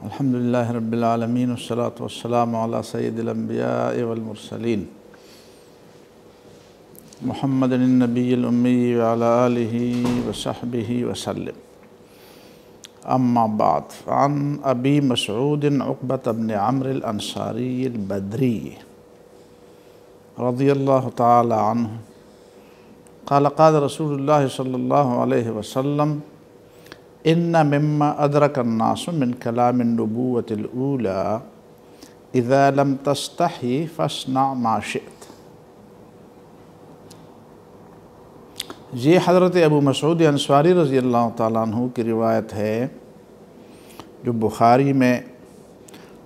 الحمدللہ رب العالمین والصلاة والسلام علی سید الانبیاء والمرسلین محمد النبی الامی وعلی آلہ وصحبہ وسلم اما بعد عن ابی مسعود عقبۃ بن عمرو الانصاری البدری رضی اللہ تعالی عنہ قال قال رسول اللہ صلی اللہ علیہ وسلم ان مما ادرک الناس من کلام النبوۃ الاولی اذا لم تستحی فاصنع ما شئت۔ یہ حضرت ابو مسعود انصاری رضی اللہ تعالیٰ عنہ کی روایت ہے جو بخاری میں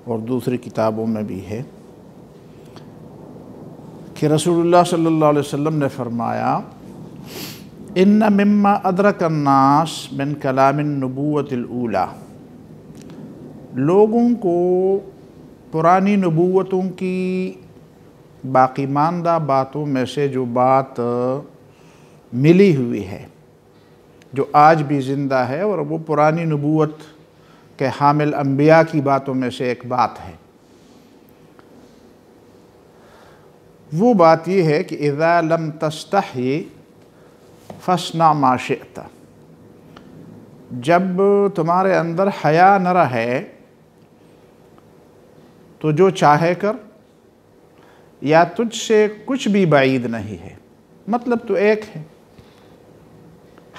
اور دوسری کتابوں میں بھی ہے کہ رسول اللہ صلی اللہ علیہ وسلم نے فرمایا ان مما ادرک الناس من کلام النبوۃ الاولی، لوگوں کو پرانی نبوتوں کی باقی ماندہ باتوں میں سے جو بات ملی ہوئی ہے، جو آج بھی زندہ ہے اور وہ پرانی نبوت کے حامل انبیاء کی باتوں میں سے ایک بات ہے، وہ بات یہ ہے کہ اذا لم تستحی فاصنع ما شئت، جب تمہارے اندر حیا نہ رہے تو جو چاہے کر، یا تجھ سے کچھ بھی بعید نہیں ہے۔ مطلب تو ایک ہے،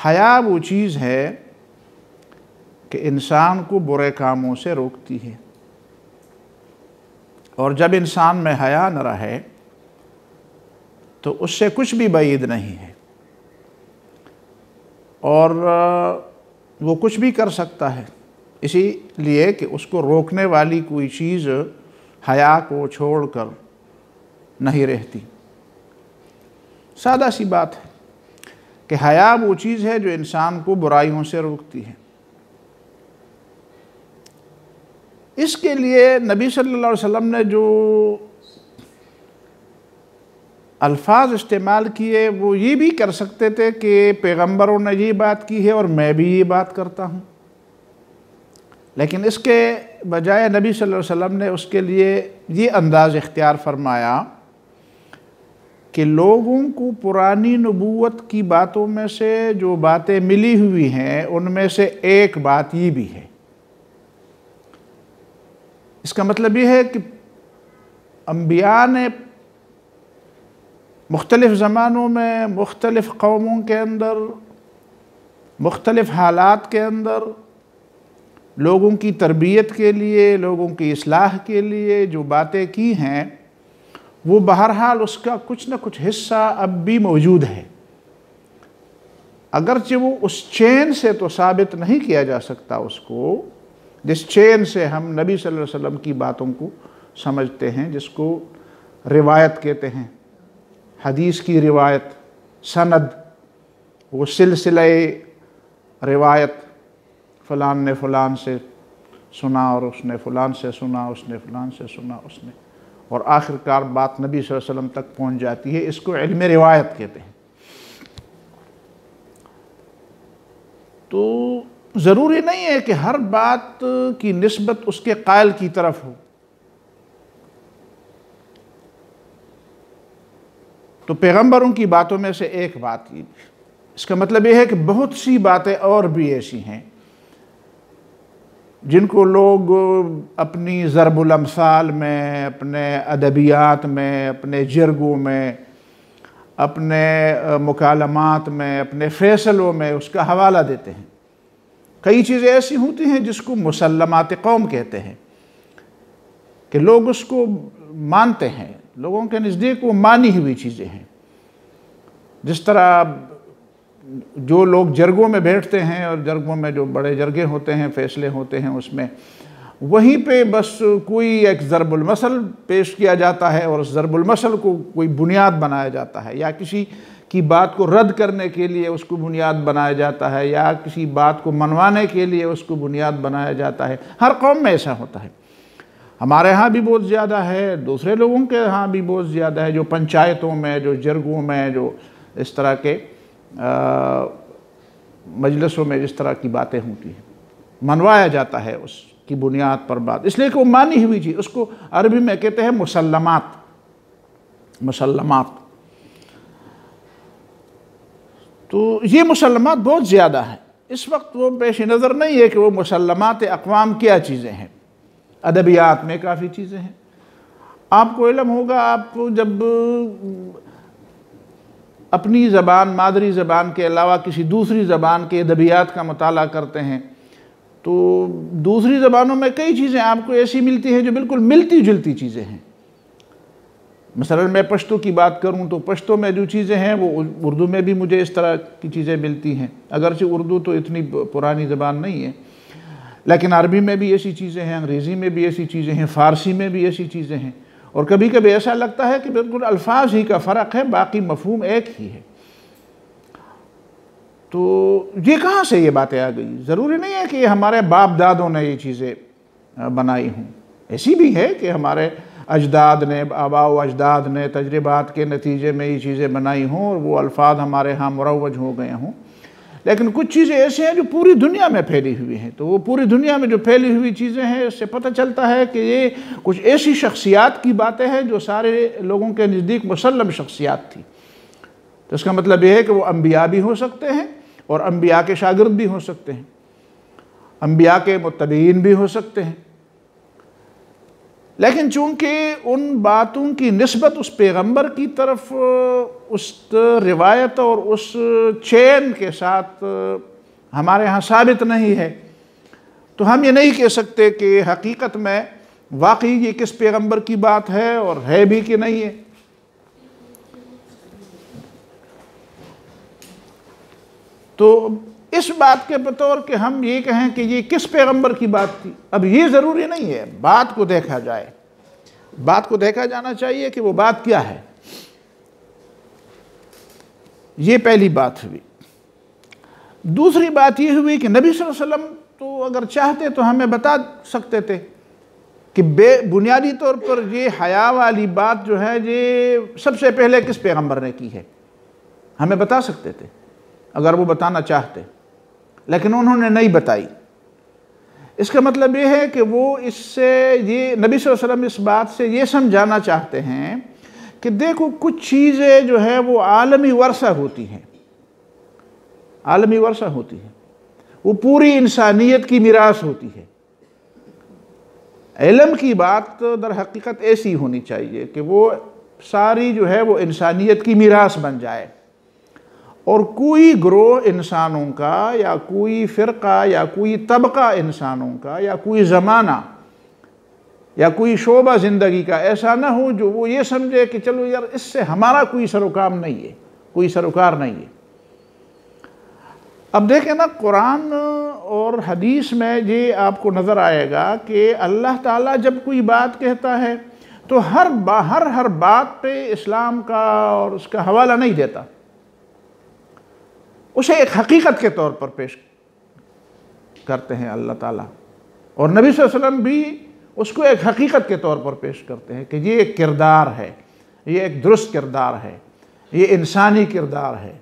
حیا وہ چیز ہے کہ انسان کو برے کاموں سے روکتی ہے، اور جب انسان میں حیا نہ رہے تو اس سے کچھ بھی بعید نہیں ہے، اور وہ کچھ بھی کر سکتا ہے، اسی لیے کہ اس کو روکنے والی کوئی چیز حیا کو چھوڑ کر نہیں رہتی۔ سادہ سی بات ہے کہ حیا وہ چیز ہے جو انسان کو برائیوں سے روکتی ہے۔ اس کے لیے نبی صلی اللہ علیہ وسلم نے جو الفاظ استعمال کیے وہ یہ بھی کر سکتے تھے کہ پیغمبروں نے یہ بات کی ہے اور میں بھی یہ بات کرتا ہوں، لیکن اس کے بجائے نبی صلی اللہ علیہ وسلم نے اس کے لیے یہ انداز اختیار فرمایا کہ لوگوں کو پرانی نبوت کی باتوں میں سے جو باتیں ملی ہوئی ہیں ان میں سے ایک بات یہ بھی ہے۔ اس کا مطلب یہ ہے کہ انبیاء نے مختلف زمانوں میں مختلف قوموں کے اندر مختلف حالات کے اندر لوگوں کی تربیت کے لیے، لوگوں کی اصلاح کے لیے جو باتیں کی ہیں وہ بہرحال اس کا کچھ نہ کچھ حصہ اب بھی موجود ہے، اگرچہ وہ اس چین سے تو ثابت نہیں کیا جا سکتا اس کو جس چین سے ہم نبی صلی اللہ علیہ وسلم کی باتوں کو سمجھتے ہیں، جس کو روایت کہتے ہیں، حدیث کی روایت، سند، وہ سلسلہ روایت، فلان نے فلان سے سنا اور اس نے فلان سے سنا، اس نے فلان سے سنا، اس نے، اور آخر کار بات نبی صلی اللہ علیہ وسلم تک پہنچ جاتی ہے۔ اس کو علم روایت کہتے ہیں۔ تو ضروری نہیں ہے کہ ہر بات کی نسبت اس کے قائل کی طرف ہو، تو پیغمبروں کی باتوں میں سے ایک بات یہ، اس کا مطلب یہ ہے کہ بہت سی باتیں اور بھی ایسی ہیں جن کو لوگ اپنی ضرب الامثال میں، اپنے ادبیات میں، اپنے جرگوں میں، اپنے مکالمات میں، اپنے فیصلوں میں اس کا حوالہ دیتے ہیں۔ کئی چیزیں ایسی ہوتی ہیں جس کو مسلمات قوم کہتے ہیں کہ لوگ اس کو مانتے ہیں، لوگوں کے نزدیک وہ مانی ہوئی چیزیں ہیں۔ جس طرح جو لوگ جرگوں میں بیٹھتے ہیں اور جرگوں میں جو بڑے جرگے ہوتے ہیں، فیصلے ہوتے ہیں، اس میں وہیں پہ بس کوئی ایک ضرب المثل پیش کیا جاتا ہے اور اس ضرب المثل کو کوئی بنیاد بنایا جاتا ہے، یا کسی کی بات کو رد کرنے کے لیے اس کو بنیاد بنایا جاتا ہے، یا کسی بات کو منوانے کے لیے اس کو بنیاد بنایا جاتا ہے۔ ہر قوم میں ایسا ہوتا ہے، ہمارے ہاں بھی بہت زیادہ ہے، دوسرے لوگوں کے ہاں بھی بہت زیادہ ہے، جو پنچایتوں میں، جو جرگوں میں، جو اس طرح کے مجلسوں میں جس طرح کی باتیں ہوتی ہیں، منوایا جاتا ہے اس کی بنیاد پر بات، اس لیے کہ وہ مانی ہوئی چیز، اس کو عربی میں کہتے ہیں مسلمات، مسلمات۔ تو یہ مسلمات بہت زیادہ ہیں، اس وقت وہ پیش نظر نہیں ہے کہ وہ مسلمات اقوام کیا چیزیں ہیں۔ ادبیات میں کافی چیزیں ہیں، آپ کو علم ہوگا، آپ جب اپنی زبان، مادری زبان کے علاوہ کسی دوسری زبان کے ادبیات کا مطالعہ کرتے ہیں تو دوسری زبانوں میں کئی چیزیں آپ کو ایسی ملتی ہیں جو بالکل ملتی جلتی چیزیں ہیں۔ مثلا میں پشتو کی بات کروں تو پشتو میں جو چیزیں ہیں وہ اردو میں بھی مجھے اس طرح کی چیزیں ملتی ہیں، اگرچہ اردو تو اتنی پرانی زبان نہیں ہے، لیکن عربی میں بھی ایسی چیزیں ہیں، انگریزی میں بھی ایسی چیزیں ہیں، فارسی میں بھی ایسی چیزیں ہیں، اور کبھی کبھی ایسا لگتا ہے کہ بالکل الفاظ ہی کا فرق ہے، باقی مفہوم ایک ہی ہے۔ تو یہ کہاں سے یہ باتیں آ گئی؟ ضروری نہیں ہے کہ یہ ہمارے باپ دادوں نے یہ چیزیں بنائی ہوں، ایسی بھی ہے کہ ہمارے اجداد نے، آباء و اجداد نے تجربات کے نتیجے میں یہ چیزیں بنائی ہوں اور وہ الفاظ ہمارے ہاں مروج ہو گئے ہوں، لیکن کچھ چیزیں ایسی ہیں جو پوری دنیا میں پھیلی ہوئی ہیں۔ تو وہ پوری دنیا میں جو پھیلی ہوئی چیزیں ہیں، اس سے پتہ چلتا ہے کہ یہ کچھ ایسی شخصیات کی باتیں ہیں جو سارے لوگوں کے نزدیک مسلم شخصیات تھی۔ تو اس کا مطلب یہ ہے کہ وہ انبیاء بھی ہو سکتے ہیں اور انبیاء کے شاگرد بھی ہو سکتے ہیں، انبیاء کے متبعین بھی ہو سکتے ہیں، لیکن چونکہ ان باتوں کی نسبت اس پیغمبر کی طرف اس روایت اور اس چین کے ساتھ ہمارے ہاں ثابت نہیں ہے، تو ہم یہ نہیں کہہ سکتے کہ حقیقت میں واقعی یہ کس پیغمبر کی بات ہے اور ہے بھی کہ نہیں ہے۔ تو اس بات کے بطور کہ ہم یہ کہیں کہ یہ کس پیغمبر کی بات تھی، اب یہ ضروری نہیں ہے، بات کو دیکھا جائے، بات کو دیکھا جانا چاہیے کہ وہ بات کیا ہے۔ یہ پہلی بات ہوئی۔ دوسری بات یہ ہوئی کہ نبی صلی اللہ علیہ وسلم تو اگر چاہتے تو ہمیں بتا سکتے تھے کہ بنیادی طور پر یہ حیا والی بات جو ہے یہ سب سے پہلے کس پیغمبر نے کی ہے، ہمیں بتا سکتے تھے اگر وہ بتانا چاہتے، لیکن انہوں نے نہیں بتائی۔ اس کا مطلب یہ ہے کہ وہ اس سے یہ نبی صلی اللہ علیہ وسلم اس بات سے یہ سمجھانا چاہتے ہیں کہ دیکھو کچھ چیزیں جو ہے وہ عالمی ورثہ ہوتی ہیں، عالمی ورثہ ہوتی ہیں، وہ پوری انسانیت کی میراث ہوتی ہے۔ علم کی بات در حقیقت ایسی ہونی چاہیے کہ وہ ساری جو ہے وہ انسانیت کی میراث بن جائے، اور کوئی گروہ انسانوں کا یا کوئی فرقہ یا کوئی طبقہ انسانوں کا یا کوئی زمانہ یا کوئی شعبہ زندگی کا ایسا نہ ہو جو وہ یہ سمجھے کہ چلو یار اس سے ہمارا کوئی سروکار نہیں ہے، کوئی سروکار نہیں ہے۔ اب دیکھیں نا، قرآن اور حدیث میں یہ آپ کو نظر آئے گا کہ اللہ تعالیٰ جب کوئی بات کہتا ہے تو ہر بات پہ اسلام کا اور اس کا حوالہ نہیں دیتا، اسے ایک حقیقت کے طور پر پیش کرتے ہیں اللہ تعالیٰ، اور نبی صلی اللہ علیہ وسلم بھی اس کو ایک حقیقت کے طور پر پیش کرتے ہیں کہ یہ ایک کردار ہے، یہ ایک درست کردار ہے، یہ انسانی کردار ہے،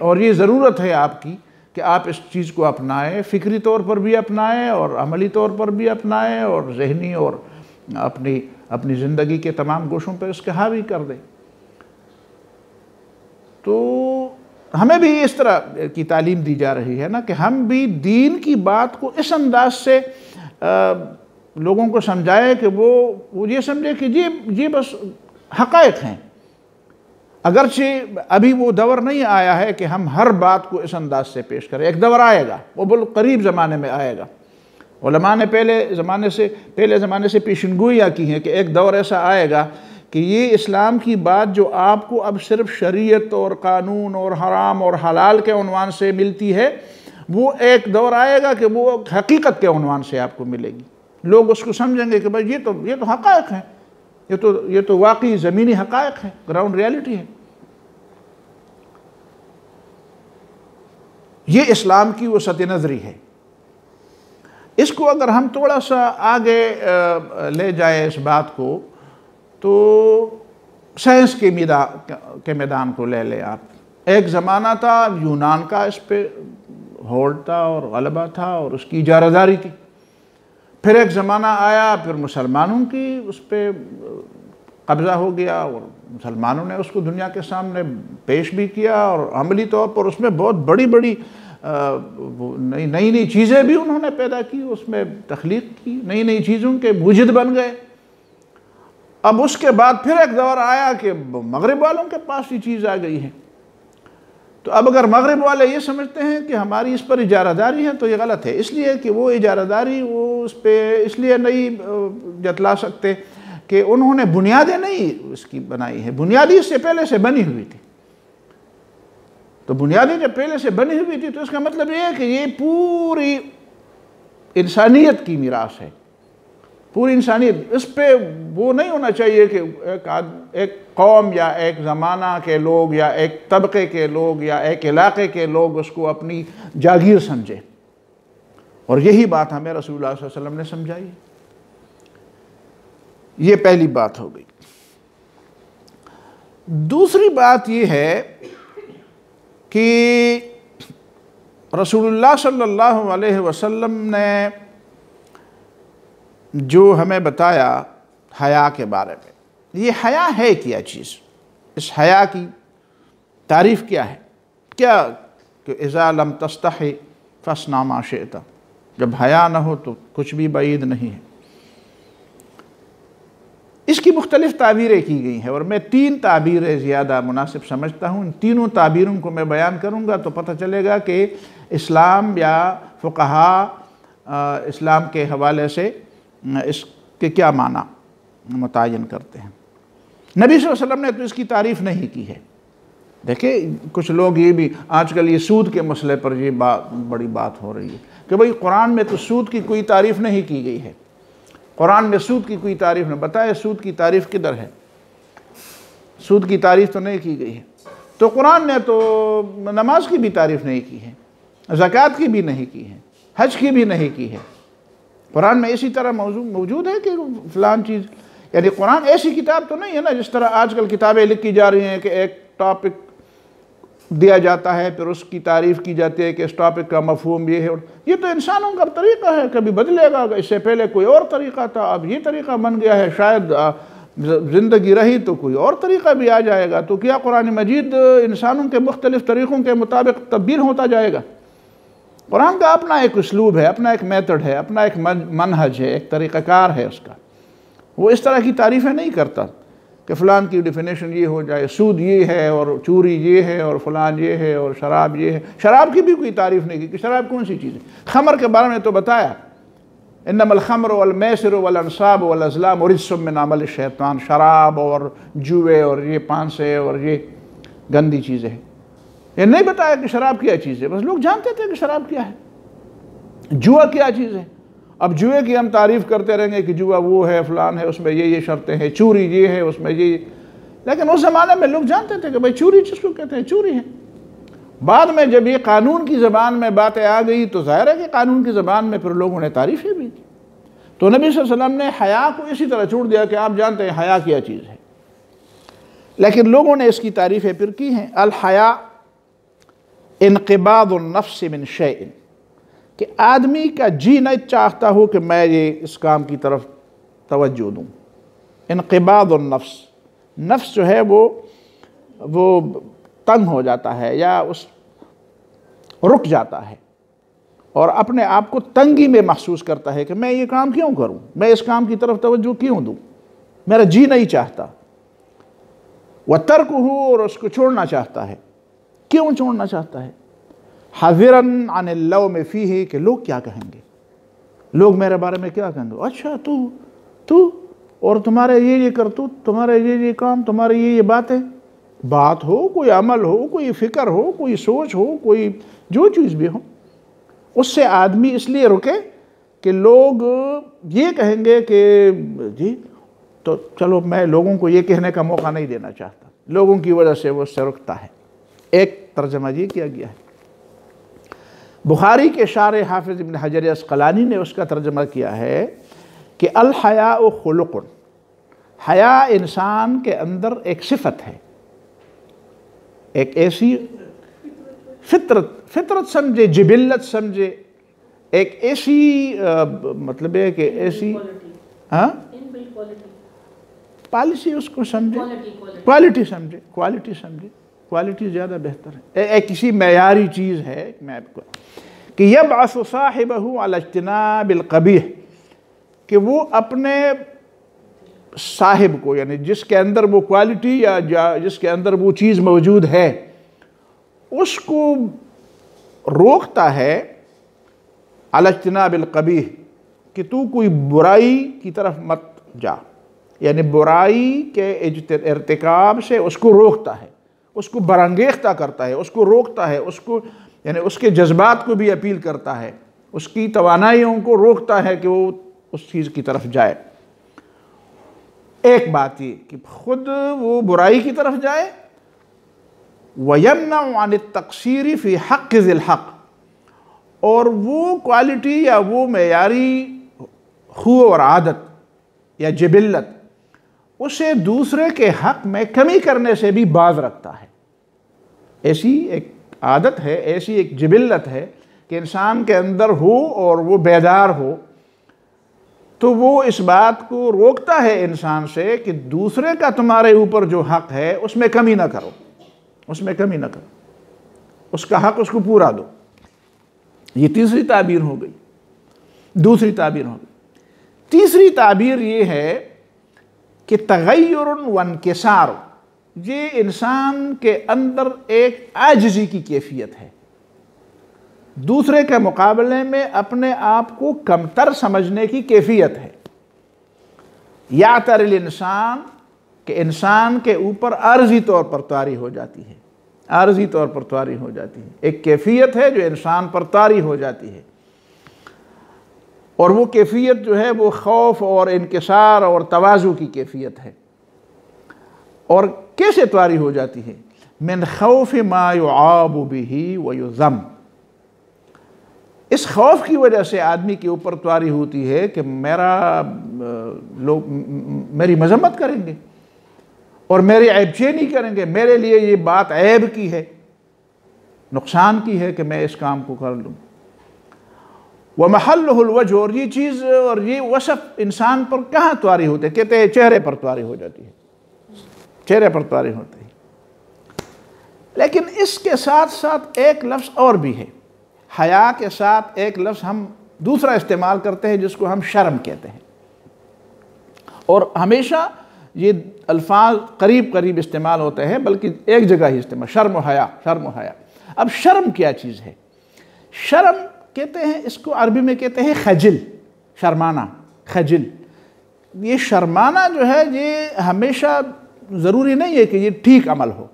اور یہ ضرورت ہے آپ کی کہ آپ اس چیز کو اپنائیں، فکری طور پر بھی اپنائیں اور عملی طور پر بھی اپنائیں اور ذہنی اور اپنی زندگی کے تمام گوشوں پر اس کے حاوی کر دیں۔ تو ہمیں بھی اس طرح کی تعلیم دی جا رہی ہے نا کہ ہم بھی دین کی بات کو اس انداز سے لوگوں کو سمجھائے کہ وہ یہ سمجھے کہ یہ بس حقائق ہیں، اگرچہ ابھی وہ دور نہیں آیا ہے کہ ہم ہر بات کو اس انداز سے پیش کریں، ایک دور آئے گا، وہ بالقریب قریب زمانے میں آئے گا۔ علماء نے پہلے زمانے سے پیشنگوئیاں کی ہیں کہ ایک دور ایسا آئے گا کہ یہ اسلام کی بات جو آپ کو اب صرف شریعت اور قانون اور حرام اور حلال کے عنوان سے ملتی ہے، وہ ایک دور آئے گا کہ وہ حقیقت کے عنوان سے آپ کو ملے گی۔ لوگ اس کو سمجھیں گے کہ بھائی یہ تو حقائق ہیں، یہ تو واقعی زمینی حقائق ہیں، گراؤنڈ ریالٹی ہے۔ یہ اسلام کی وسعت نظری ہے۔ اس کو اگر ہم تھوڑا سا آگے لے جائیں اس بات کو، تو سائنس کے میدان کو لے لیں آپ۔ ایک زمانہ تھا یونان کا اس پہ ہولڈ تھا اور غلبہ تھا اور اس کی اجارہ داری تھی، پھر ایک زمانہ آیا، پھر مسلمانوں کی اس پہ قبضہ ہو گیا اور مسلمانوں نے اس کو دنیا کے سامنے پیش بھی کیا، اور عملی طور پر اس میں بہت بڑی بڑی نئی چیزیں بھی انہوں نے پیدا کی، اس میں تخلیق کی، نئی چیزوں کے موجد بن گئے۔ اب اس کے بعد پھر ایک دور آیا کہ مغرب والوں کے پاس یہ چیز آ گئی ہے، تو اب اگر مغرب والے یہ سمجھتے ہیں کہ ہماری اس پر اجارہ داری ہے تو یہ غلط ہے، اس لیے کہ وہ اجارہ داری وہ اس پہ اس لیے نہیں جتلا سکتے کہ انہوں نے بنیادیں نہیں اس کی بنائی ہے، بنیادی اس سے پہلے سے بنی ہوئی تھی۔ تو بنیادیں جب پہلے سے بنی ہوئی تھی تو اس کا مطلب یہ ہے کہ یہ پوری انسانیت کی میراث ہے، پوری انسانیت، اس پہ وہ نہیں ہونا چاہیے کہ ایک قوم یا ایک زمانہ کے لوگ یا ایک طبقے کے لوگ یا ایک علاقے کے لوگ اس کو اپنی جاگیر سمجھے، اور یہی بات ہمیں رسول اللہ صلی اللہ علیہ وسلم نے سمجھائی۔ یہ پہلی بات ہو گئی۔ دوسری بات یہ ہے کہ رسول اللہ صلی اللہ علیہ وسلم نے جو ہمیں بتایا حیا کے بارے میں، یہ حیا ہے کیا چیز، اس حیا کی تعریف کیا ہے؟ کیا کہ اذا لم تستحی فاصنع ما شئت، جب حیا نہ ہو تو کچھ بھی بعید نہیں ہے۔ اس کی مختلف تعبیریں کی گئی ہیں، اور میں 3 تعبیریں زیادہ مناسب سمجھتا ہوں۔ ان تینوں تعبیروں کو میں بیان کروں گا تو پتہ چلے گا کہ اسلام یا فقہا اسلام کے حوالے سے اس کے کیا معنی متعین کرتے ہیں۔ نبی صلی اللہ علیہ وسلم نے تو اس کی تعریف نہیں کی ہے۔ دیکھیں کچھ لوگ یہ بھی آج کل یہ سود کے مسئلے پر یہ بڑی بات ہو رہی ہے کہ بھئی قرآن میں تو سود کی کوئی تعریف نہیں کی گئی ہے، قرآن میں سود کی کوئی تعریف نہیں، بتائے سود کی تعریف کدھر ہے؟ سود کی تعریف تو نہیں کی گئی ہے۔ تو قرآن نے تو نماز کی بھی تعریف نہیں کی ہے، زکوٰۃ کی بھی نہیں کی ہے، حج کی بھی نہیں کی ہے۔ قرآن میں اسی طرح موجود ہے کہ فلان چیز، یعنی قرآن ایسی کتاب تو نہیں ہے نا جس طرح آج کل کتابیں لکھی جا رہی ہیں کہ ایک ٹاپک دیا جاتا ہے پھر اس کی تعریف کی جاتی ہے کہ اس ٹاپک کا مفہوم یہ ہے۔ یہ تو انسانوں کا طریقہ ہے، کبھی بدلے گا، اس سے پہلے کوئی اور طریقہ تھا، اب یہ طریقہ بن گیا ہے، شاید زندگی رہی تو کوئی اور طریقہ بھی آ جائے گا۔ تو کیا قرآن مجید انسانوں کے مختلف طریقوں کے مطابق تبدیل ہوتا جائے گا؟ قرآن کا اپنا ایک اسلوب ہے، اپنا ایک میتھڈ ہے، اپنا ایک منہج ہے، ایک طریقہ کار ہے اس کا۔ وہ اس طرح کی تعریفیں نہیں کرتا کہ فلان کی ڈیفینیشن یہ ہو جائے، سود یہ ہے اور چوری یہ ہے اور فلان یہ ہے اور شراب یہ ہے۔ شراب کی بھی کوئی تعریف نہیں کی کہ شراب کون سی چیز ہے۔ خمر کے بارے میں تو بتایا، انما الخمر والمیسر والانصاب والازلام رجس من عمل الشیطان، شراب اور جوئے اور یہ پانسے اور یہ گندی چیزیں ہیں۔ یہ نہیں بتایا کہ شراب کیا چیز ہے، بس لوگ جانتے تھے کہ شراب کیا ہے، جوا کیا چیز ہے۔ اب جوئے کی ہم تعریف کرتے رہیں گے کہ جوا وہ ہے، فلان ہے، اس میں یہ شرطیں ہیں، چوری یہ ہے، اس میں یہ، لیکن اس زمانے میں لوگ جانتے تھے کہ بھائی چوری جس کو کہتے ہیں چوری ہے۔ بعد میں جب یہ قانون کی زبان میں باتیں آ گئی تو ظاہر ہے کہ قانون کی زبان میں پھر لوگوں نے تعریفیں بھی کی۔ تو نبی صلی اللہ علیہ وسلم نے حیا کو اسی طرح چھوڑ دیا کہ آپ جانتے ہیں حیا کیا چیز ہے، لیکن لوگوں نے اس کی تعریفیں پھر کی ہیں۔ الحیا انقباض النفس من شیء، کہ آدمی کا جی نہیں چاہتا ہو کہ میں یہ اس کام کی طرف توجہ دوں۔ انقباض النفس، نفس جو ہے وہ تنگ ہو جاتا ہے یا اس رک جاتا ہے اور اپنے آپ کو تنگی میں محسوس کرتا ہے کہ میں یہ کام کیوں کروں، میں اس کام کی طرف توجہ کیوں دوں، میرا جی نہیں چاہتا۔ وَتَرْكُهُ، اور اس کو چھوڑنا چاہتا ہے۔ کیوں چھوڑنا چاہتا ہے؟ حَذِرًا عَنِ اللَّوْمِ فِيهِ، کہ لوگ کیا کہیں گے، لوگ میرے بارے میں کیا کہیں گے، اچھا تو اور تمہارے یہ کرتوت، تمہارے یہ کام، تمہارے یہ باتیں، بات ہو، کوئی عمل ہو، کوئی فکر ہو، کوئی سوچ ہو، کوئی جو چیز بھی ہو، اس سے آدمی اس لیے رکے کہ لوگ یہ کہیں گے کہ جی تو چلو میں لوگوں کو یہ کہنے کا موقع نہیں دینا چاہتا، لوگوں کی وجہ سے وہ اس سے رکتا ہے۔ ایک ترجمہ یہ کیا گیا ہے۔ بخاری کے شارح حافظ ابن حجر عسقلانی نے اس کا ترجمہ کیا ہے کہ الحیاء خلق، حیا انسان کے اندر ایک صفت ہے، ایک ایسی فطرت سمجھے، جبلت سمجھے، ایک ایسی مطلب ہے کہ ایسی ہاں پالیسی اس کو سمجھے، کوالٹی سمجھے، کوالٹی زیادہ بہتر ہے، ایک کسی معیاری چیز ہے میں آپ کو کہ یبعث صاحبہ علی اجتناب القبیح، کہ وہ اپنے صاحب کو یعنی جس کے اندر وہ کوالٹی یا جس کے اندر وہ چیز موجود ہے اس کو روکتا ہے علی اجتناب القبیح، کہ تو کوئی برائی کی طرف مت جا، یعنی برائی کے ارتکاب سے اس کو روکتا ہے، اس کو برانگیختہ کرتا ہے، اس کو روکتا ہے، اس کو یعنی اس کے جذبات کو بھی اپیل کرتا ہے، اس کی توانائیوں کو روکتا ہے کہ وہ اس چیز کی طرف جائے۔ ایک بات یہ کہ خود وہ برائی کی طرف جائے، وَيَمْنَعُ عَنِ التَّقْصِيرِ فِي حَقِّ ذِي الْحَقِّ، اور وہ کوالٹی یا وہ معیاری خو اور عادت یا جبلت اسے دوسرے کے حق میں کمی کرنے سے بھی باز رکھتا ہے۔ ایسی ایک عادت ہے، ایسی ایک جبلت ہے کہ انسان کے اندر ہو اور وہ بیدار ہو تو وہ اس بات کو روکتا ہے انسان سے کہ دوسرے کا تمہارے اوپر جو حق ہے اس میں کمی نہ کرو، اس میں کمی نہ کرو، اس کا حق اس کو پورا دو۔ یہ تیسری تعبیر ہو گئی۔ دوسری تعبیر ہو گئی، تیسری تعبیر یہ ہے کہ تغیر و انکسار، یہ انسان کے اندر ایک عاجزی کی کیفیت ہے، دوسرے کے مقابلے میں اپنے آپ کو کمتر سمجھنے کی کیفیت ہے۔ یعتر الانسان، کہ انسان کے اوپر عارضی طور پر طاری ہو جاتی ہے، عارضی طور پر طاری ہو جاتی ہے، ایک کیفیت ہے جو انسان پر طاری ہو جاتی ہے، اور وہ کیفیت جو ہے وہ خوف اور انکسار اور تواضع کی کیفیت ہے۔ اور کیسے طاری ہو جاتی ہے؟ من خوف ما يعاب به ويذم، اس خوف کی وجہ سے آدمی کے اوپر طاری ہوتی ہے کہ لوگ میری مذمت کریں گے اور میری عیب چینی کریں گے، میرے لیے یہ بات عیب کی ہے، نقصان کی ہے کہ میں اس کام کو کر لوں۔ وَمَحَلُّهُ الْوَجْهُ، اور یہ چیز اور یہ وصف انسان پر کہاں طاری ہوتے ہیں؟ کہتے ہیں چہرے پر طاری ہو جاتی ہے، چہرے پر طاری ہوتی ہے۔ لیکن اس کے ساتھ ساتھ ایک لفظ اور بھی ہے، حیا کے ساتھ ایک لفظ ہم دوسرا استعمال کرتے ہیں جس کو ہم شرم کہتے ہیں، اور ہمیشہ یہ الفاظ قریب قریب استعمال ہوتے ہیں بلکہ ایک جگہ ہی استعمال، شرم و حیا، شرم و حیا۔ اب شرم کیا چیز ہے؟ شرم کہتے ہیں اس کو عربی میں کہتے ہیں خجل، شرمانہ، خجل۔ یہ شرمانہ جو ہے یہ ہمیشہ ضروری نہیں ہے کہ یہ ٹھیک عمل ہو،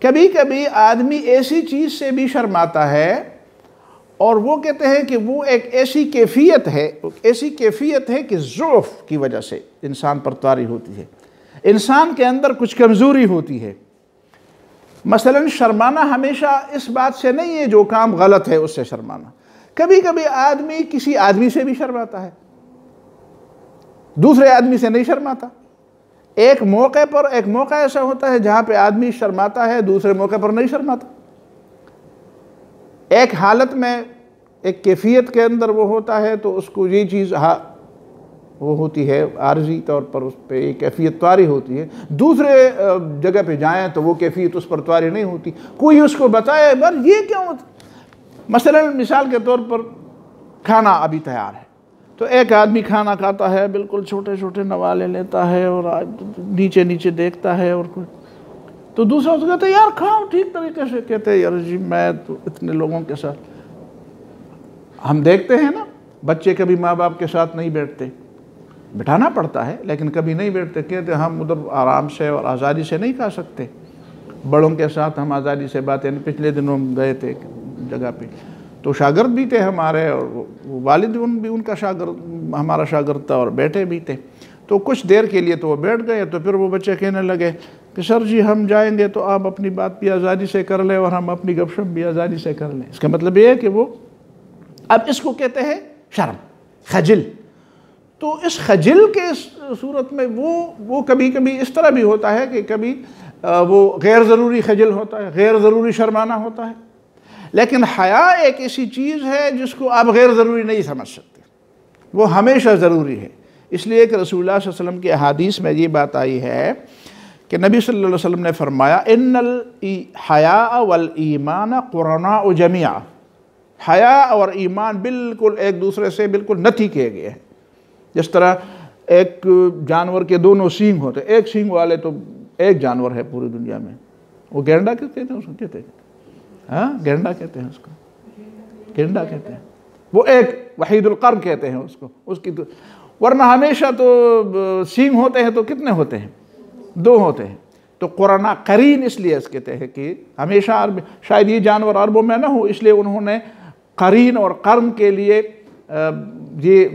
کبھی کبھی آدمی ایسی چیز سے بھی شرماتا ہے اور وہ کہتے ہیں کہ وہ ایک ایسی کیفیت ہے کہ ضعف کی وجہ سے انسان پر طاری ہوتی ہے، انسان کے اندر کچھ کمزوری ہوتی ہے۔ مثلا شرمانا ہمیشہ اس بات سے نہیں ہے جو کام غلط ہے اس سے شرمانا، کبھی کبھی آدمی کسی آدمی سے بھی شرماتا ہے، دوسرے آدمی سے نہیں شرماتا۔ ایک موقع ایسا ہوتا ہے جہاں پہ آدمی شرماتا ہے، دوسرے موقع پر نہیں شرماتا۔ ایک حالت میں ایک کیفیت کے اندر وہ ہوتا ہے تو اس کو یہ چیز وہ ہوتی ہے، عارضی طور پر اس پہ یہ کیفیت طاری ہوتی ہے، دوسرے جگہ پہ جائیں تو وہ کیفیت اس پر طاری نہیں ہوتی، کوئی اس کو بتائے بر یہ کیوں ہوتا۔ مثلا مثال کے طور پر کھانا ابھی تیار ہے تو ایک آدمی کھانا کھاتا ہے، بالکل چھوٹے چھوٹے نوالے لیتا ہے اور نیچے نیچے دیکھتا ہے، اور تو دوسرا اس کو کہتا ہے یار کھاؤ ٹھیک طریقے سے، کہتے ہیں یار جی میں تو اتنے لوگوں کے ساتھ۔ ہم دیکھتے ہیں نا بچے کبھی ماں باپ کے ساتھ نہیں بیٹھتے، بٹھانا پڑتا ہے لیکن کبھی نہیں بیٹھتے، کہتے ہم ادھر آرام سے اور آزادی سے نہیں کھا سکتے، بڑوں کے ساتھ ہم آزادی سے باتیں۔ پچھلے دنوں ہم گئے تھے جگہ پہ تو شاگرد بھی تھے ہمارے، اور والد بھی ان کا شاگرد، ہمارا شاگرد تھا، اور بیٹے بھی تھے۔ تو کچھ دیر کے لیے تو وہ بیٹھ گئے، تو پھر وہ بچے کہنے لگے کہ سر جی ہم جائیں گے تو آپ اپنی بات بھی آزادی سے کر لیں اور ہم اپنی گپ شپ بھی آزادی سے کر لیں۔ اس کا مطلب یہ ہے کہ وہ اب اس کو کہتے ہیں شرم، خجل۔ تو اس خجل کے صورت میں وہ کبھی کبھی اس طرح بھی ہوتا ہے کہ کبھی وہ غیر ضروری خجل ہوتا ہے، غیر ضروری شرمانہ ہوتا ہے، لیکن حیا ایک ایسی چیز ہے جس کو آپ غیر ضروری نہیں سمجھ سکتے، وہ ہمیشہ ضروری ہے۔ اس لیے کہ رسول اللہ صلی اللہ علیہ وسلم کی احادیث میں یہ بات آئی ہے کہ نبی صلی اللہ علیہ وسلم نے فرمایا ان الحیاء والایمان قرناء جمیعا، حیا اور ایمان بالکل ایک دوسرے سے بالکل نتھی کیے گئے ہیں۔ جس طرح ایک جانور کے دونوں سینگ ہوتے، ایک سینگ والے تو ایک جانور ہے پوری دنیا میں، وہ گینڈا کہتے ہیں، اس کو کہتے ہیں، ہاں گینڈا کہتے ہیں، اس کو گینڈا کہتے ہیں، وہ ایک وحید القرن کہتے ہیں اس کو، اس کی تو ورنہ ہمیشہ تو سینگ ہوتے ہیں تو کتنے ہوتے ہیں؟ دو ہوتے ہیں۔ تو قرنا قرین اس لیے اس کہتے ہیں کہ ہمیشہ عرب، شاید یہ جانور عربوں میں نہ ہو، اس لیے انہوں نے قرین اور قرن کے لیے یہ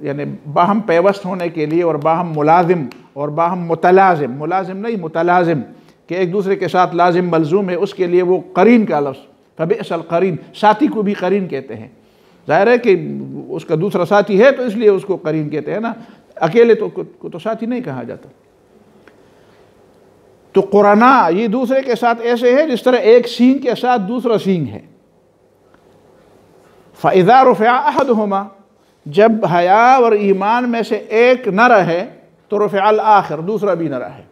یعنی باہم پیوست ہونے کے لیے اور باہم ملازم اور باہم متلازم، ملازم نہیں متلازم، کہ ایک دوسرے کے ساتھ لازم ملزوم ہے، اس کے لیے وہ قرین کا لفظ، فبئس القرین، ساتھی کو بھی قرین کہتے ہیں۔ ظاہر ہے کہ اس کا دوسرا ساتھی ہے تو اس لیے اس کو قرین کہتے ہیں نا، اکیلے تو ساتھی نہیں کہا جاتا۔ تو قرنا یہ دوسرے کے ساتھ ایسے ہے جس طرح ایک سینگ کے ساتھ دوسرا سینگ ہے۔ فَإِذَا رُفِعَ أَحَدُهُمَا، جب حیا اور ایمان میں سے ایک نہ رہے تو رفع الآخر، دوسرا بھی نہ رہے۔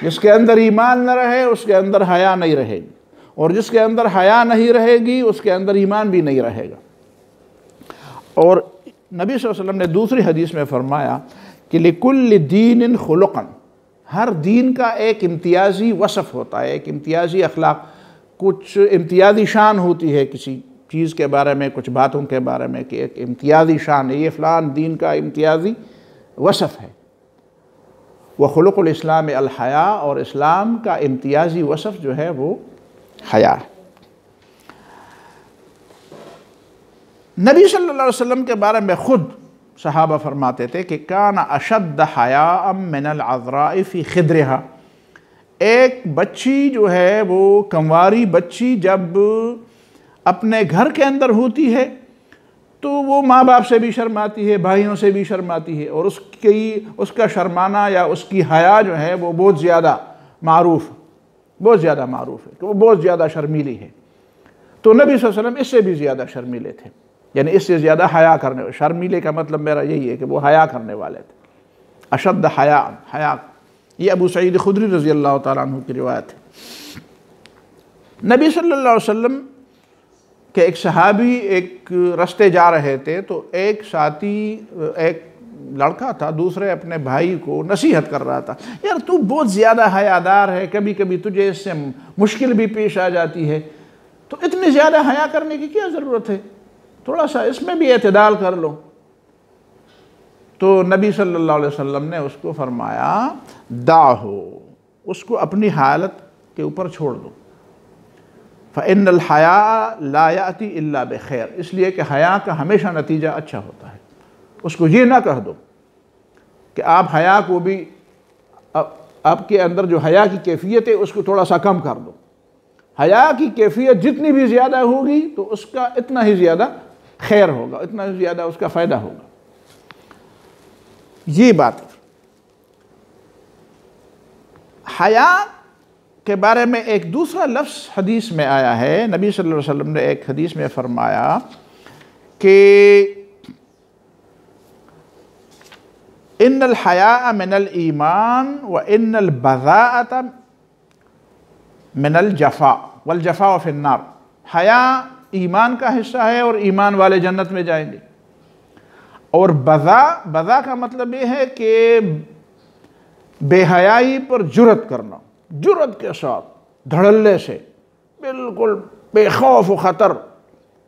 جس کے اندر ایمان نہ رہے اس کے اندر حیا نہیں رہے گی، اور جس کے اندر حیا نہیں رہے گی اس کے اندر ایمان بھی نہیں رہے گا۔ اور نبی صلی اللہ علیہ وسلم نے دوسری حدیث میں فرمایا کہ لِكُلِّ دِينٍ خُلُقًا، ہر دین کا ایک امتیازی وصف ہوتا ہے، ایک امتیازی اخلاق، کچھ امتیازی شان ہوتی ہے کسی چیز کے بارے میں، کچھ باتوں کے بارے میں، کہ ایک امتیازی شان ہے، یہ فلان دین کا امتیازی وصف ہے۔ وخلق الاسلام الحیا، اور اسلام کا امتیازی وصف جو ہے وہ حیا ہے۔ نبی صلی اللہ علیہ وسلم کے بارے میں خود صحابہ فرماتے تھے کہ کان اشد حیاء من العذراء فی خدرہا، ایک بچی جو ہے وہ کنواری بچی جب اپنے گھر کے اندر ہوتی ہے تو وہ ماں باپ سے بھی شرماتی ہے، بھائیوں سے بھی شرماتی ہے، اور اس کا شرمانا یا اس کی حیا جو ہے وہ بہت زیادہ معروف ہے کہ وہ بہت زیادہ شرمیلی ہے۔ تو نبی صلی اللہ علیہ وسلم اس سے بھی زیادہ شرمیلے تھے، یعنی اس سے زیادہ حیا کرنے والے، شرمیلے کا مطلب میرا یہی ہے کہ وہ حیا کرنے والے تھے۔ اشد حیا، یہ ابو سعید خدری رضی اللہ تعالیٰ عنہ کی روایت ہے۔ نبی صلی اللہ علیہ وسلم کہ ایک صحابی ایک رستے جا رہے تھے تو ایک ساتھی، ایک لڑکا تھا، دوسرے اپنے بھائی کو نصیحت کر رہا تھا، یار تو بہت زیادہ حیادار ہے، کبھی کبھی تجھے اس سے مشکل بھی پیش آ جاتی ہے، تو اتنی زیادہ حیا کرنے کی کیا ضرورت ہے، تھوڑا سا اس میں بھی اعتدال کر لو۔ تو نبی صلی اللہ علیہ وسلم نے اس کو فرمایا دعہو، اس کو اپنی حالت کے اوپر چھوڑ دو۔ فَإِنَّ الْحَيَاءَ لَا يَأْتِي إِلَّا بِخَيْرٍ، اس لیے کہ حیا کا ہمیشہ نتیجہ اچھا ہوتا ہے۔ اس کو یہ نہ کہہ دو کہ آپ حیا کو بھی، آپ کے اندر جو حیا کی کیفیت ہے اس کو تھوڑا سا کم کر دو۔ حیا کی کیفیت جتنی بھی زیادہ ہوگی تو اس کا اتنا ہی زیادہ خیر ہوگا، اتنا ہی زیادہ اس کا فائدہ ہوگا۔ یہ بات حیا کے بارے میں ایک دوسرا لفظ حدیث میں آیا ہے۔ نبی صلی اللہ علیہ وسلم نے ایک حدیث میں فرمایا کہ ان الحیاء من الایمان وان البذاءة من الجفاء والجفاء فی النار، حیا ایمان کا حصہ ہے اور ایمان والے جنت میں جائیں گے۔ اور بذا کا مطلب یہ ہے کہ بے حیائی پر جرأت کرنا، جرأت کے ساتھ دھڑلے سے، بالکل بے خوف و خطر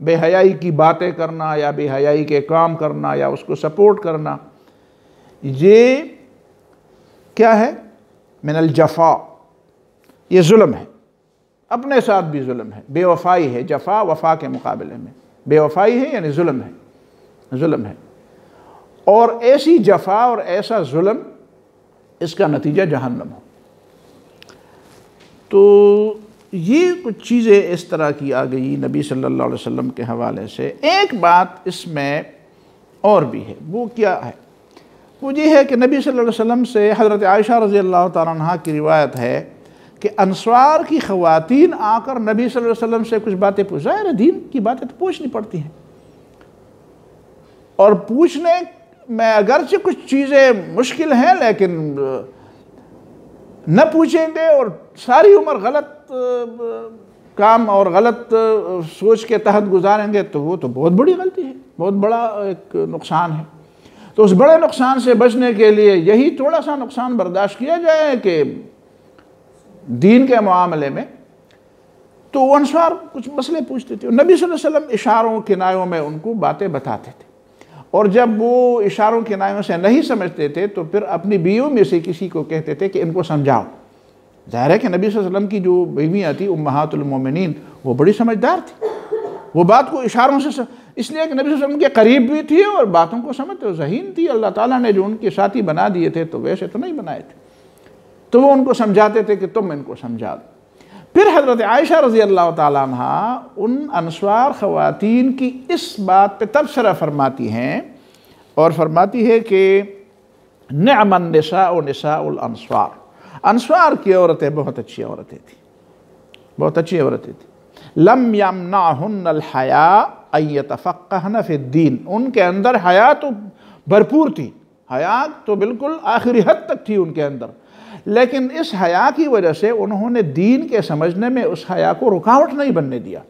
بے حیائی کی باتیں کرنا یا بے حیائی کے کام کرنا یا اس کو سپورٹ کرنا، یہ کیا ہے؟ من الجفا، یہ ظلم ہے، اپنے ساتھ بھی ظلم ہے، بے وفائی ہے۔ جفا وفا کے مقابلے میں بے وفائی ہے، یعنی ظلم ہے۔ اور ایسی جفا اور ایسا ظلم، اس کا نتیجہ جہنم ہو۔ تو یہ کچھ چیزیں اس طرح کی آ گئی نبی صلی اللہ علیہ وسلم کے حوالے سے۔ ایک بات اس میں اور بھی ہے، وہ کیا ہے؟ وہ یہ ہے کہ نبی صلی اللہ علیہ وسلم سے حضرت عائشہ رضی اللہ تعالیٰ عنہ کی روایت ہے کہ انصار کی خواتین آ کر نبی صلی اللہ علیہ وسلم سے کچھ باتیں پوچھ، ظاہر ہے دین کی باتیں تو پوچھنی پڑتی ہیں، اور پوچھنے میں اگرچہ کچھ چیزیں مشکل ہیں لیکن نہ پوچھیں گے اور ساری عمر غلط کام اور غلط سوچ کے تحت گزاریں گے تو وہ تو بہت بڑی غلطی ہے، بہت بڑا ایک نقصان ہے۔ تو اس بڑے نقصان سے بچنے کے لیے یہی تھوڑا سا نقصان برداشت کیا جائے کہ دین کے معاملے میں تو وہ انصار کچھ مسئلے پوچھتے تھے، نبی صلی اللہ علیہ وسلم اشاروں کنایوں میں ان کو باتیں بتاتے تھے، اور جب وہ اشاروں کنایوں سے نہیں سمجھتے تھے تو پھر اپنی بیویوں میں سے کسی کو کہتے تھے کہ ان کو سمجھاؤ۔ ظاہر ہے کہ نبی صلی اللہ علیہ وسلم کی جو بیویاں تھیں امہات المومنین وہ بڑی سمجھدار تھی، وہ بات کو اشاروں سے اس لیے کہ نبی صلی اللہ علیہ وسلم کے قریب بھی تھی اور باتوں کو سمجھتے، وہ ذہین تھی، اللہ تعالیٰ نے جو ان کے ساتھی بنا دیے تھے تو ویسے تو نہیں بنائے تھے، تو وہ ان کو سمجھاتے تھے کہ تم ان کو سمجھا دو۔ پھر حضرت عائشہ رضی اللہ تعالیٰ عنہ ان انصار خواتین کی اس بات پہ تبصرہ فرماتی ہیں اور فرماتی ہے کہ نعم النساء نساء الانصار، انصار کی عورتیں بہت اچھی عورتیں تھیں، بہت اچھی عورتیں تھیں، لم یمنعہن الحیاء ان یتفقہن فی الدین، ان کے اندر حیا تو بھرپور تھی، حیا تو بالکل آخری حد تک تھی ان کے اندر، لیکن اس حیا کی وجہ سے انہوں نے دین کے سمجھنے میں اس حیا کو رکاوٹ نہیں بننے دیا،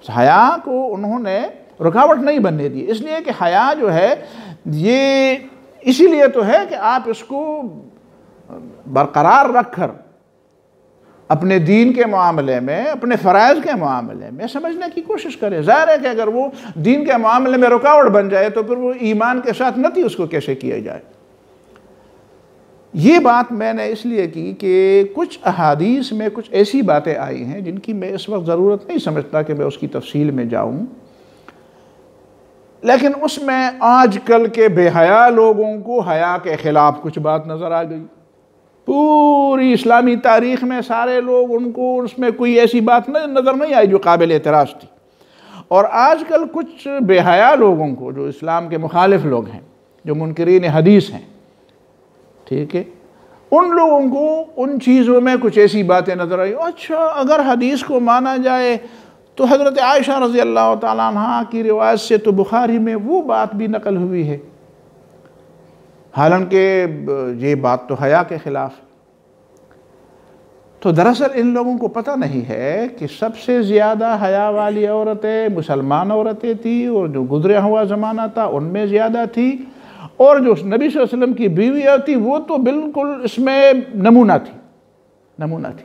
اس حیا کو انہوں نے رکاوٹ نہیں بننے دی، اس لیے کہ حیا جو ہے یہ اسی لیے تو ہے کہ آپ اس کو برقرار رکھ کر اپنے دین کے معاملے میں، اپنے فرائض کے معاملے میں سمجھنے کی کوشش کریں۔ ظاہر ہے کہ اگر وہ دین کے معاملے میں رکاوٹ بن جائے تو پھر وہ ایمان کے ساتھ نتی اس کو کیسے کیا جائے۔ یہ بات میں نے اس لیے کی کہ کچھ احادیث میں کچھ ایسی باتیں آئی ہیں جن کی میں اس وقت ضرورت نہیں سمجھتا کہ میں اس کی تفصیل میں جاؤں، لیکن اس میں آج کل کے بے حیا لوگوں کو حیا کے خلاف کچھ بات نظر آ گئی۔ پوری اسلامی تاریخ میں سارے لوگ ان کو اس میں کوئی ایسی بات نظر نہیں آئی جو قابل اعتراض تھی، اور آج کل کچھ بے حیا لوگوں کو جو اسلام کے مخالف لوگ ہیں، جو منکرین حدیث ہیں، ٹھیک ہے، ان لوگوں کو ان چیزوں میں کچھ ایسی باتیں نظر آئی، اچھا اگر حدیث کو مانا جائے تو حضرت عائشہ رضی اللہ تعالیٰ عنہ کی روایت سے تو بخاری میں وہ بات بھی نقل ہوئی ہے، حالانکہ یہ بات تو حیا کے خلاف۔ تو دراصل ان لوگوں کو پتہ نہیں ہے کہ سب سے زیادہ حیا والی عورتیں مسلمان عورتیں تھیں، اور جو گزرا ہوا زمانہ تھا ان میں زیادہ تھی، اور جو نبی صلی اللہ علیہ وسلم کی بیویاں تھی وہ تو بالکل اس میں نمونہ تھی۔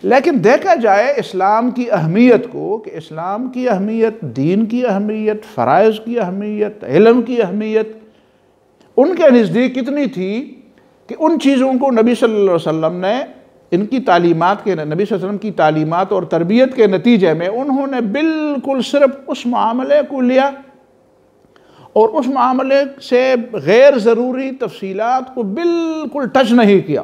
لیکن دیکھا جائے اسلام کی اہمیت کو، کہ اسلام کی اہمیت، دین کی اہمیت، فرائض کی اہمیت، علم کی اہمیت ان کے نزدیک کتنی تھی کہ ان چیزوں کو نبی صلی اللہ علیہ وسلم نے ان کی تعلیمات کے، نبی صلی اللہ علیہ وسلم کی تعلیمات اور تربیت کے نتیجے میں انہوں نے بالکل صرف اس معاملے کو لیا، اور اس معاملے سے غیر ضروری تفصیلات کو بالکل ٹچ نہیں کیا۔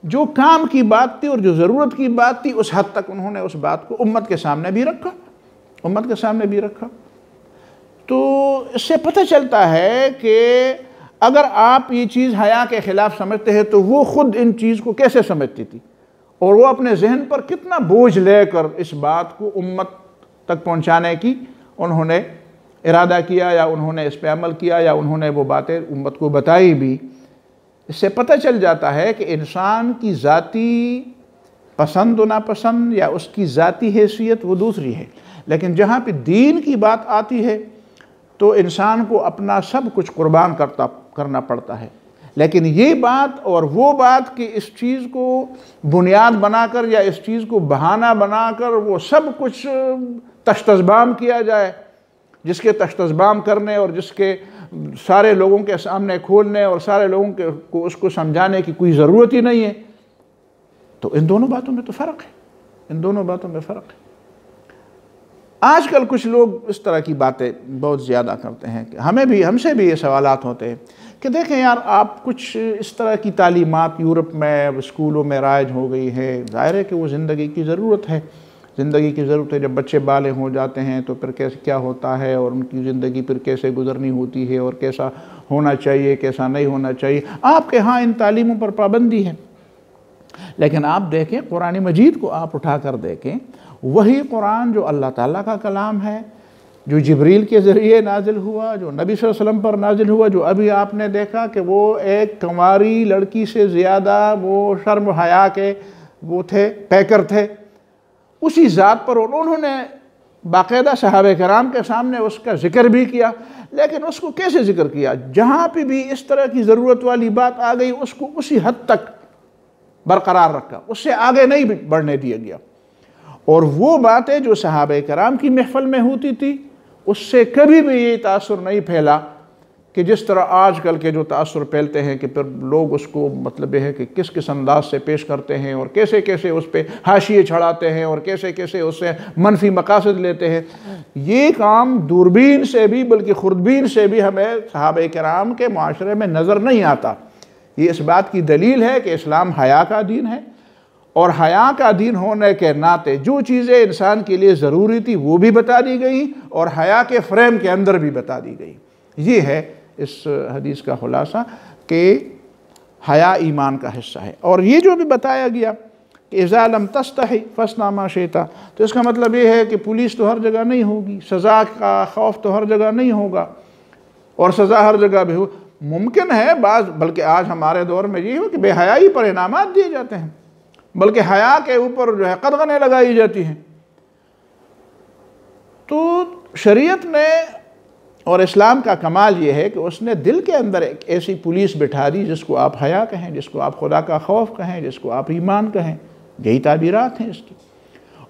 جو کام کی بات تھی اور جو ضرورت کی بات تھی اس حد تک انہوں نے اس بات کو امت کے سامنے بھی رکھا۔ تو اس سے پتہ چلتا ہے کہ اگر آپ یہ چیز حیا کے خلاف سمجھتے ہیں تو وہ خود ان چیز کو کیسے سمجھتی تھی، اور وہ اپنے ذہن پر کتنا بوجھ لے کر اس بات کو امت تک پہنچانے کی انہوں نے ارادہ کیا، یا انہوں نے اس پہ عمل کیا، یا انہوں نے وہ باتیں امت کو بتائی بھی۔ اس سے پتہ چل جاتا ہے کہ انسان کی ذاتی پسند و ناپسند یا اس کی ذاتی حیثیت وہ دوسری ہے، لیکن جہاں پہ دین کی بات آتی ہے تو انسان کو اپنا سب کچھ قربان کرنا پڑتا ہے۔ لیکن یہ بات اور وہ بات کہ اس چیز کو بنیاد بنا کر یا اس چیز کو بہانہ بنا کر وہ سب کچھ تشتذبام کیا جائے، جس کے تشتذبام کرنے اور جس کے سارے لوگوں کے سامنے کھولنے اور سارے لوگوں کو اس کو سمجھانے کی کوئی ضرورت ہی نہیں ہے، تو ان دونوں باتوں میں تو فرق ہے۔ آج کل کچھ لوگ اس طرح کی باتیں بہت زیادہ کرتے ہیں کہ ہم سے بھی یہ سوالات ہوتے ہیں کہ دیکھیں یار، آپ کچھ اس طرح کی تعلیمات یورپ میں اسکولوں میں رائج ہو گئی ہے، ظاہر ہے کہ وہ زندگی کی ضرورت ہے، جب بچے بالغ ہو جاتے ہیں تو پھر کیا ہوتا ہے، اور ان کی زندگی پھر کیسے گزرنی ہوتی ہے، اور کیسا ہونا چاہیے کیسا نہیں ہونا چاہیے۔ آپ کے ہاں ان تعلیموں پر پابندی ہے، لیکن آپ دیکھیں قرآن مجید کو آپ اٹھا کر دیکھیں، وہی قرآن جو اللہ تعالیٰ کا کلام ہے، جو جبریل کے ذریعے نازل ہوا، جو نبی صلی اللہ علیہ وسلم پر نازل ہوا، جو ابھی آپ نے دیکھا کہ وہ ایک کنواری لڑکی سے زیادہ وہ شرم و حیا کے وہ تھے، پیکر تھے، اسی ذات پر انہوں نے باقاعدہ صحابہ کرام کے سامنے اس کا ذکر بھی کیا۔ لیکن اس کو کیسے ذکر کیا؟ جہاں پہ بھی اس طرح کی ضرورت والی بات آ گئی اس کو اسی حد تک برقرار رکھا، اس سے آگے نہیں بڑھنے دیا گیا۔ اور وہ باتیں جو صحابہ کرام کی محفل میں ہوتی تھی اس سے کبھی بھی یہ تاثر نہیں پھیلا کہ جس طرح آج کل کے جو تاثر پھیلتے ہیں کہ پھر لوگ اس کو مطلب یہ ہے کہ کس کس انداز سے پیش کرتے ہیں اور کیسے کیسے اس پہ حاشیے چڑھاتے ہیں اور کیسے کیسے اس سے منفی مقاصد لیتے ہیں۔ یہ کام دوربین سے بھی بلکہ خوردبین سے بھی ہمیں صحابہ کرام کے معاشرے میں نظر نہیں آتا۔ یہ اس بات کی دلیل ہے کہ اسلام حیا کا دین ہے، اور حیا کا دین ہونے کے ناطے جو چیزیں انسان کے لیے ضروری تھی وہ بھی بتا دی گئی اور حیا کے فریم کے اندر بھی بتا دی گئی۔ یہ ہے اس حدیث کا خلاصہ کہ حیا ایمان کا حصہ ہے۔ اور یہ جو بھی بتایا گیا کہ اذا لم تستحی فاصنع ما شئت، تو اس کا مطلب یہ ہے کہ پولیس تو ہر جگہ نہیں ہوگی، سزا کا خوف تو ہر جگہ نہیں ہوگا، اور سزا ہر جگہ بھی ہو ممکن ہے بعض، بلکہ آج ہمارے دور میں یہ ہو کہ بے حیائی پر انعامات دیے جاتے ہیں، بلکہ حیا کے اوپر جو ہے قدغنیں لگائی جاتی ہیں۔ تو شریعت نے اور اسلام کا کمال یہ ہے کہ اس نے دل کے اندر ایک ایسی پولیس بٹھا دی جس کو آپ حیا کہیں، جس کو آپ خدا کا خوف کہیں، جس کو آپ ایمان کہیں، یہی تعبیرات ہیں اس کی۔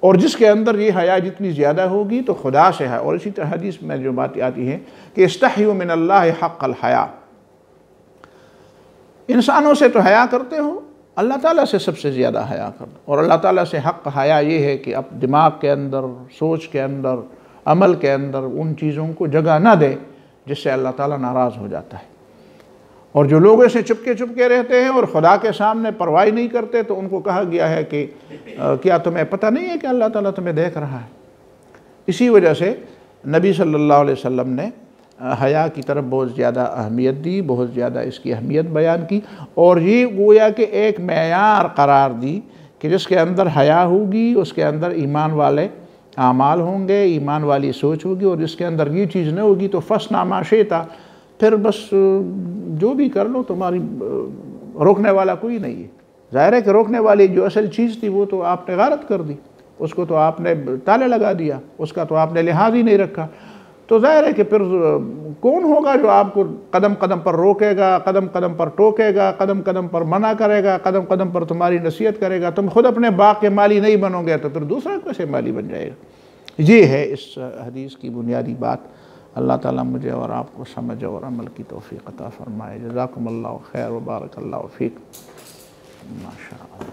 اور جس کے اندر یہ حیا جتنی زیادہ ہوگی تو خدا سے ہے۔ اور اسی طرح حدیث میں جو بات آتی ہے کہ استحیوا من اللہ حق الحیا، انسانوں سے تو حیا کرتے ہو، اللہ تعالیٰ سے سب سے زیادہ حیا کر دو۔ اور اللہ تعالیٰ سے حق حیا یہ ہے کہ اب دماغ کے اندر، سوچ کے اندر، عمل کے اندر ان چیزوں کو جگہ نہ دے جس سے اللہ تعالیٰ ناراض ہو جاتا ہے۔ اور جو لوگوں سے چپکے رہتے ہیں اور خدا کے سامنے پرواہ نہیں کرتے تو ان کو کہا گیا ہے کہ کیا تمہیں پتہ نہیں ہے کہ اللہ تعالیٰ تمہیں دیکھ رہا ہے؟ اسی وجہ سے نبی صلی اللہ علیہ وسلم نے حیا کی طرف بہت زیادہ اہمیت دی، بہت زیادہ اس کی اہمیت بیان کی، اور یہ گویا کہ ایک معیار قرار دی کہ جس کے اندر حیا ہوگی اس کے اندر ایمان والے اعمال ہوں گے، ایمان والی سوچ ہوگی، اور جس کے اندر یہ چیز نہ ہوگی تو فاصنع ما شئت، پھر بس جو بھی کر لو، تمہاری روکنے والا کوئی نہیں ہے۔ ظاہر ہے کہ روکنے والی جو اصل چیز تھی وہ تو آپ نے غارت کر دی، اس کو تو آپ نے تالے لگا دیا، اس کا تو آپ نے لحاظ ہی نہیں رکھا۔ تو ظاہر ہے کہ پھر کون ہوگا جو آپ کو قدم قدم پر روکے گا، قدم قدم پر ٹوکے گا، قدم قدم پر منع کرے گا، قدم قدم پر تمہاری نصیحت کرے گا؟ تم خود اپنے باغ کے مالی نہیں بنو گے تو پھر دوسرا کیسے مالی بن جائے گا؟ یہ ہے اس حدیث کی بنیادی بات۔ اللہ تعالیٰ مجھے اور آپ کو سمجھ اور عمل کی توفیق عطا فرمائے۔ جزاکم اللہ خیر و بارک اللہ فیک۔ ماشاء اللہ۔